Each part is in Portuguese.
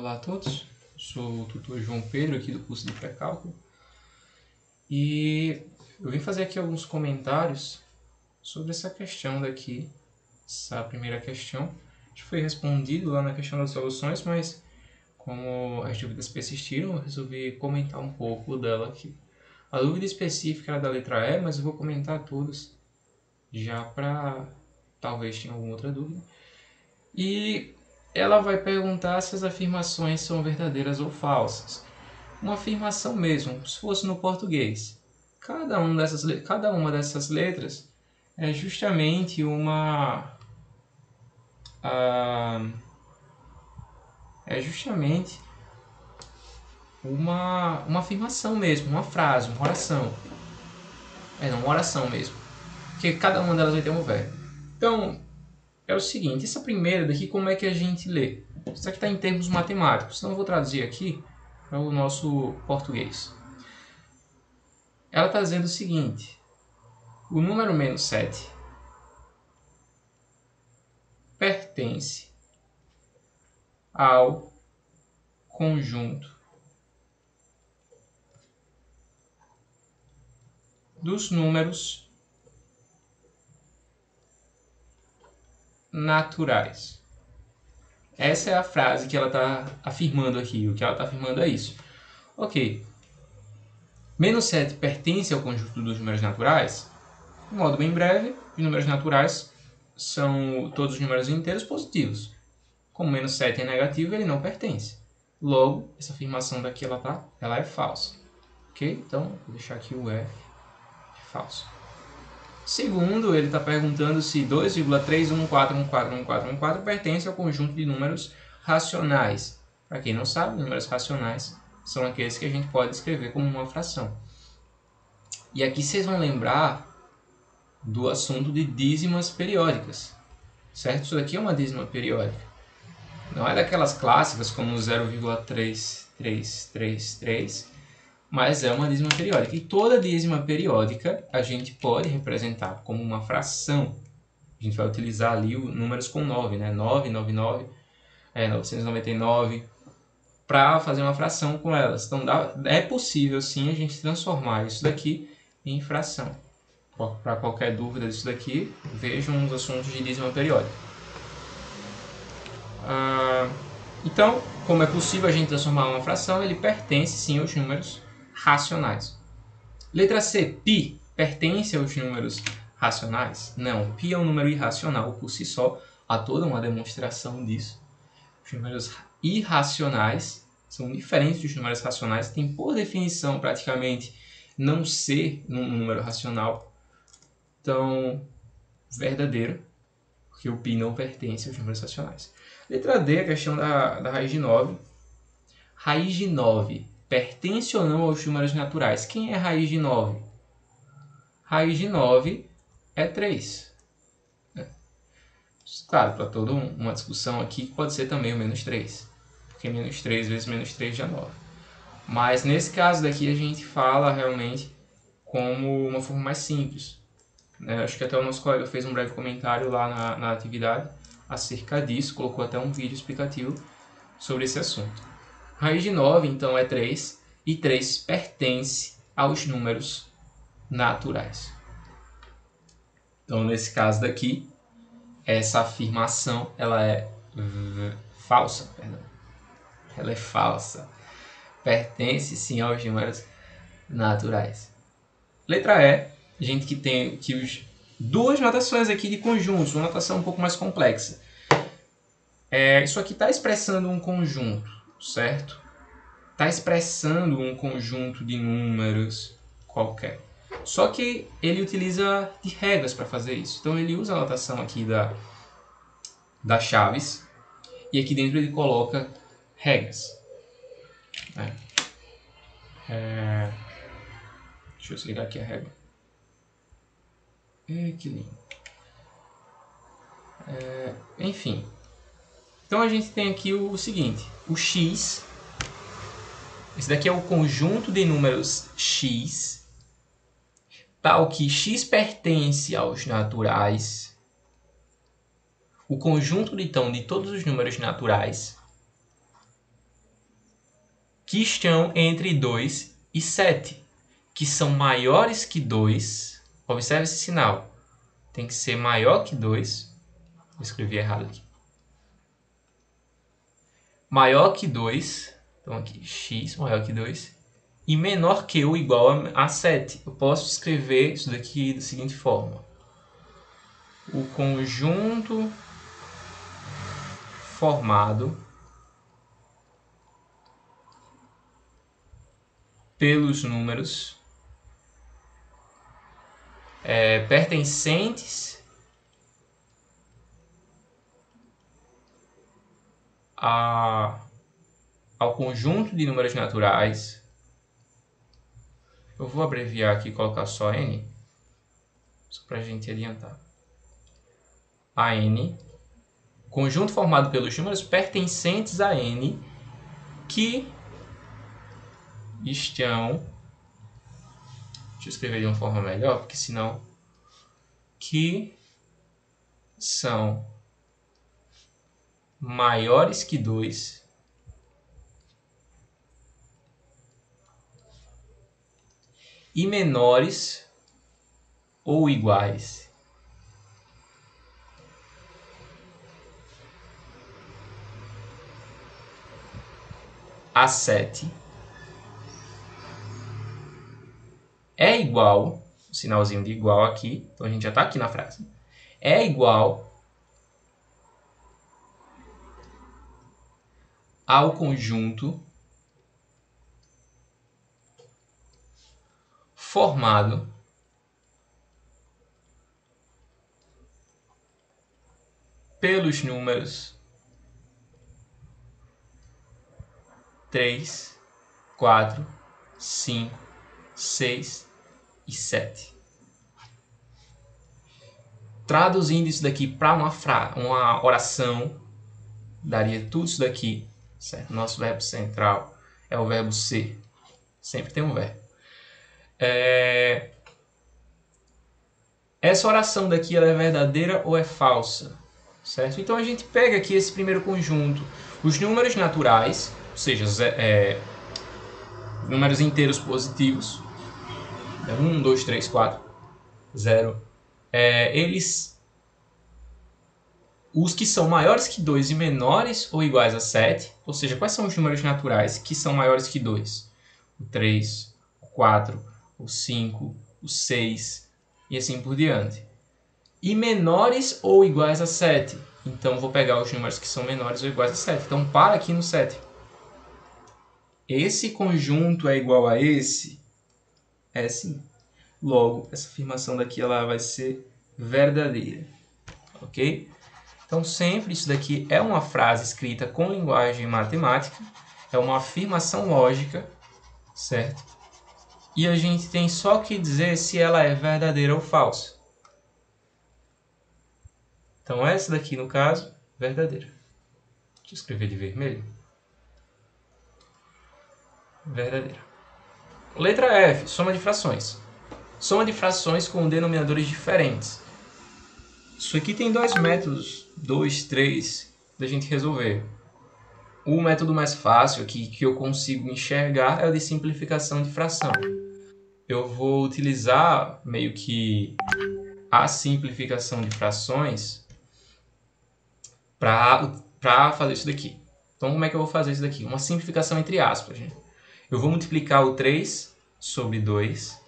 Olá a todos, sou o tutor João Pedro aqui do curso de Pré-Cálculo e eu vim fazer aqui alguns comentários sobre essa questão daqui, essa primeira questão. Já foi respondido lá na questão das soluções, mas como as dúvidas persistiram, eu resolvi comentar um pouco dela aqui. A dúvida específica era da letra E, mas eu vou comentar todas já para talvez tenha alguma outra dúvida. E ela vai perguntar se as afirmações são verdadeiras ou falsas. Uma afirmação mesmo, se fosse no português. Cada uma dessas letras é justamente uma afirmação mesmo, uma frase, uma oração. Uma oração mesmo. Porque cada uma delas vai ter um verbo. Então, é o seguinte, essa primeira daqui, como é que a gente lê? Isso aqui está em termos matemáticos, então eu vou traduzir aqui para o nosso português. Ela está dizendo o seguinte, o número -7 pertence ao conjunto dos números naturais. Essa é a frase que ela está afirmando aqui. O que ela está afirmando é isso. Ok. -7 pertence ao conjunto dos números naturais? De modo bem breve, os números naturais são todos os números inteiros positivos. Como -7 é negativo, ele não pertence. Logo, essa afirmação daqui ela é falsa. Ok? Então, vou deixar aqui o F de falso. Segundo, ele está perguntando se 2,31414114 pertence ao conjunto de números racionais. Para quem não sabe, números racionais são aqueles que a gente pode escrever como uma fração. E aqui vocês vão lembrar do assunto de dízimas periódicas. Certo? Isso daqui é uma dízima periódica. Não é daquelas clássicas como 0,3333, mas é uma dízima periódica. E toda dízima periódica a gente pode representar como uma fração. A gente vai utilizar ali números com 9, né? 999, para fazer uma fração com elas. Então é possível sim a gente transformar isso daqui em fração. Para qualquer dúvida disso daqui, vejam os assuntos de dízima periódica. Então, como é possível a gente transformar uma fração, ele pertence sim aos números racionais. Letra C, π pertence aos números racionais? Não, π é um número irracional por si só, há toda uma demonstração disso. Os números irracionais são diferentes dos números racionais, tem por definição praticamente não ser um número racional. Então, verdadeiro, porque o π não pertence aos números racionais. Letra D, a questão da raiz de 9. Raiz de 9 pertence ou não aos números naturais? Quem é raiz de 9? Raiz de 9 é 3. Claro, para toda uma discussão aqui, pode ser também o -3. Porque -3 vezes -3 dá 9. Mas nesse caso daqui a gente fala realmente como uma forma mais simples. Acho que até o nosso colega fez um breve comentário lá na atividade acerca disso, colocou até um vídeo explicativo sobre esse assunto. Raiz de 9, então, é 3, e 3 pertence aos números naturais. Então, nesse caso daqui, essa afirmação ela é falsa. Ela é falsa. Pertence, sim, aos números naturais. Letra E, a gente que tem duas notações aqui de conjuntos, uma notação um pouco mais complexa. Isso aqui está expressando um conjunto, certo? Está expressando um conjunto de números qualquer. Só que ele utiliza de regras para fazer isso. Então ele usa a notação aqui das chaves e aqui dentro ele coloca regras. Deixa eu desligar aqui a regra. Que lindo. Enfim. Então a gente tem aqui o seguinte. O x. Esse daqui é o conjunto de números x. Tal que x pertence aos naturais. O conjunto, então, de todos os números naturais que estão entre 2 e 7, que são maiores que 2. Observe esse sinal. Tem que ser maior que 2. Vou escrever errado aqui. Maior que 2. Então aqui, x maior que 2. E menor que ou igual a 7. Eu posso escrever isso daqui da seguinte forma. O conjunto formado pelos números pertencentes ao conjunto de números naturais. Eu vou abreviar aqui e colocar só n, só para a gente adiantar. A n, conjunto formado pelos números pertencentes a n, que estão... Deixa eu escrever de uma forma melhor, porque senão... Que são maiores que 2 e menores ou iguais a 7 é igual, o sinalzinho de igual aqui, então a gente já está aqui na frase, é igual ao conjunto formado pelos números 3, 4, 5, 6 e 7. Traduzindo isso daqui para uma oração, daria tudo isso daqui, certo? Nosso verbo central é o verbo ser. Sempre tem um verbo. Essa oração daqui ela é verdadeira ou é falsa? Certo? Então a gente pega aqui esse primeiro conjunto, os números naturais, ou seja, números inteiros positivos, 1, 2, 3, 4, 0, os que são maiores que 2 e menores ou iguais a 7, ou seja, quais são os números naturais que são maiores que 2? O 3, o 4, o 5, o 6 e assim por diante. E menores ou iguais a 7. Então, vou pegar os números que são menores ou iguais a 7. Então, para aqui no 7. Esse conjunto é igual a esse? É sim. Logo, essa afirmação daqui ela vai ser verdadeira. Ok? Então, sempre isso daqui é uma frase escrita com linguagem matemática. É uma afirmação lógica, certo? E a gente tem só que dizer se ela é verdadeira ou falsa. Então, essa daqui, no caso, verdadeira. Deixa eu escrever de vermelho. Verdadeira. Letra F, soma de frações. Soma de frações com denominadores diferentes. Isso aqui tem dois métodos, 2, 3, da gente resolver. O método mais fácil aqui que eu consigo enxergar é o de simplificação de fração. Eu vou utilizar meio que a simplificação de frações para fazer isso daqui. Então, como é que eu vou fazer isso daqui? Uma simplificação entre aspas, gente. Eu vou multiplicar o 3 sobre 2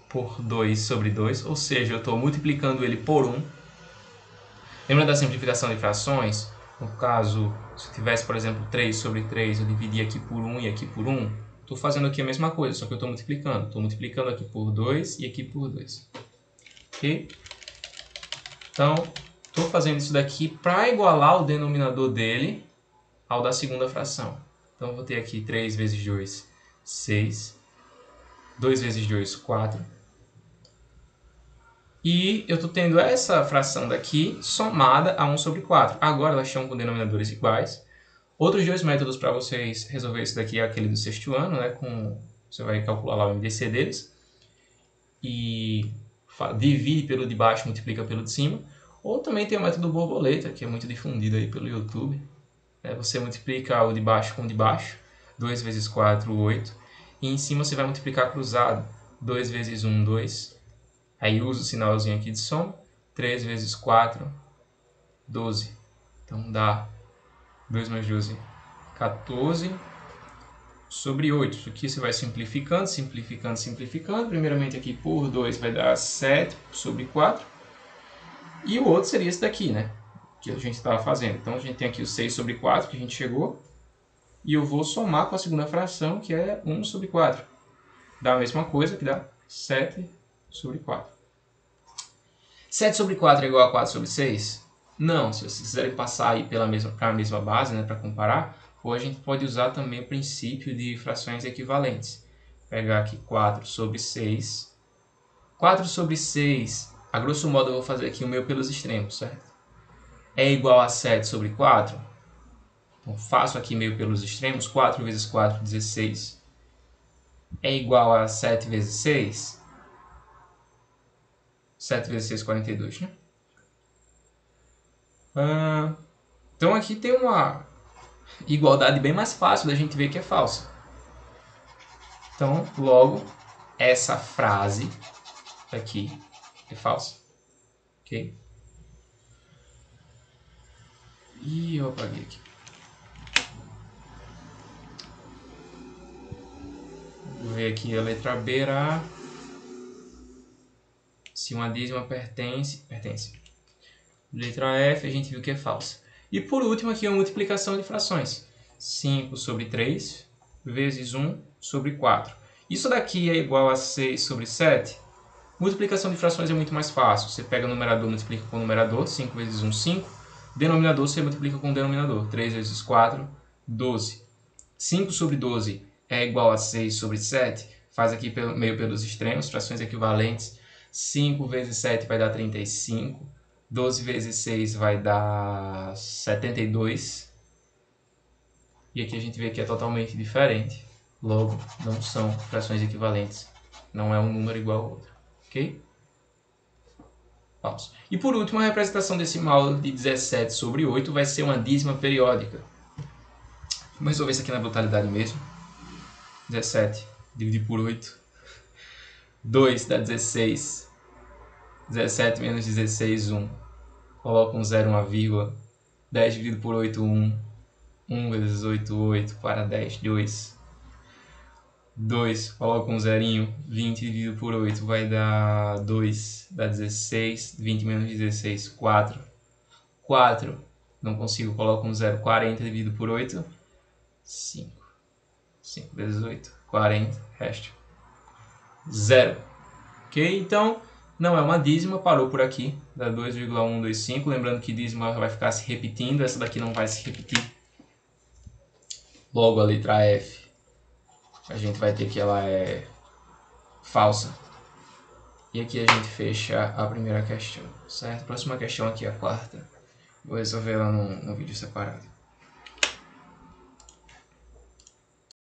por 2 sobre 2, ou seja, eu estou multiplicando ele por 1. Lembra da simplificação de frações? No caso, se eu tivesse, por exemplo, 3 sobre 3, eu dividi aqui por 1 e aqui por 1. Estou fazendo aqui a mesma coisa, só que eu estou multiplicando. Estou multiplicando aqui por 2 e aqui por 2. Ok? Então, estou fazendo isso daqui para igualar o denominador dele ao da segunda fração. Então, eu vou ter aqui 3 vezes 2, 6. 2 vezes 2, 4. E eu estou tendo essa fração daqui somada a 1 sobre 4. Agora elas estão com denominadores iguais. Outros dois métodos para vocês resolver isso daqui é aquele do sexto ano, né? Você vai calcular lá o MDC deles. E divide pelo de baixo, multiplica pelo de cima. Ou também tem o método borboleta, que é muito difundido aí pelo YouTube. Você multiplica o de baixo com o de baixo. 2 vezes 4, 8. E em cima você vai multiplicar cruzado. 2 vezes 1, 2. Aí usa o sinalzinho aqui de soma. 3 vezes 4, 12. Então dá 2 mais 12, 14 sobre 8. Isso aqui você vai simplificando, simplificando, simplificando. Primeiramente aqui por 2 vai dar 7 sobre 4. E o outro seria esse daqui, né? Que a gente estava fazendo. Então a gente tem aqui o 6 sobre 4 que a gente chegou. E eu vou somar com a segunda fração, que é 1 sobre 4. Dá a mesma coisa, que dá 7 sobre 4. 7 sobre 4 é igual a 4 sobre 6? Não, se vocês quiserem passar aí para a mesma base, né, para comparar, ou a gente pode usar também o princípio de frações equivalentes. Pegar aqui 4 sobre 6. 4 sobre 6, a grosso modo eu vou fazer aqui o meu pelos extremos, certo? É igual a 7 sobre 4. Então faço aqui meio pelos extremos. 4 vezes 4, 16. É igual a 7 vezes 6. 7 vezes 6, 42, né? Então aqui tem uma igualdade bem mais fácil da gente ver que é falsa. Então, logo, essa frase aqui é falsa. Ok? E eu apaguei aqui. Vou ver aqui a letra B era... Se uma dízima pertence. Letra F a gente viu que é falsa. E por último aqui a multiplicação de frações. 5 sobre 3 vezes 1 sobre 4. Isso daqui é igual a 6 sobre 7. Multiplicação de frações é muito mais fácil. Você pega o numerador, multiplica com o numerador. 5 vezes 1, 5. Denominador você multiplica com o denominador. 3 vezes 4, 12. 5 sobre 12 é igual a 6 sobre 7. Faz aqui meio pelos extremos, frações equivalentes. 5 vezes 7 vai dar 35. 12 vezes 6 vai dar 72. E aqui a gente vê que é totalmente diferente. Logo, não são frações equivalentes. Não é um número igual ao outro. Ok? Pausa. E por último, a representação decimal de 17 sobre 8 vai ser uma dízima periódica. Vamos resolver isso aqui na brutalidade mesmo. 17 dividido por 8. 2 dá 16. 17 menos 16, 1. Coloca um 0, uma vírgula. 10 dividido por 8, 1. 1 vezes 8, 8. Para 10, 2. 2, coloca um zerinho. 20 dividido por 8 vai dar 2. Dá 16. 20 menos 16, 4. 4. Não consigo, coloca um 0. 40 dividido por 8, 5. 5 vezes 8, 40. Resto 0. Ok? Então, não é uma dízima, parou por aqui, dá 2,125. Lembrando que dízima vai ficar se repetindo, essa daqui não vai se repetir. Logo a letra F, a gente vai ter que ela é falsa. E aqui a gente fecha a primeira questão, certo? Próxima questão aqui é a quarta. Vou resolver ela num vídeo separado.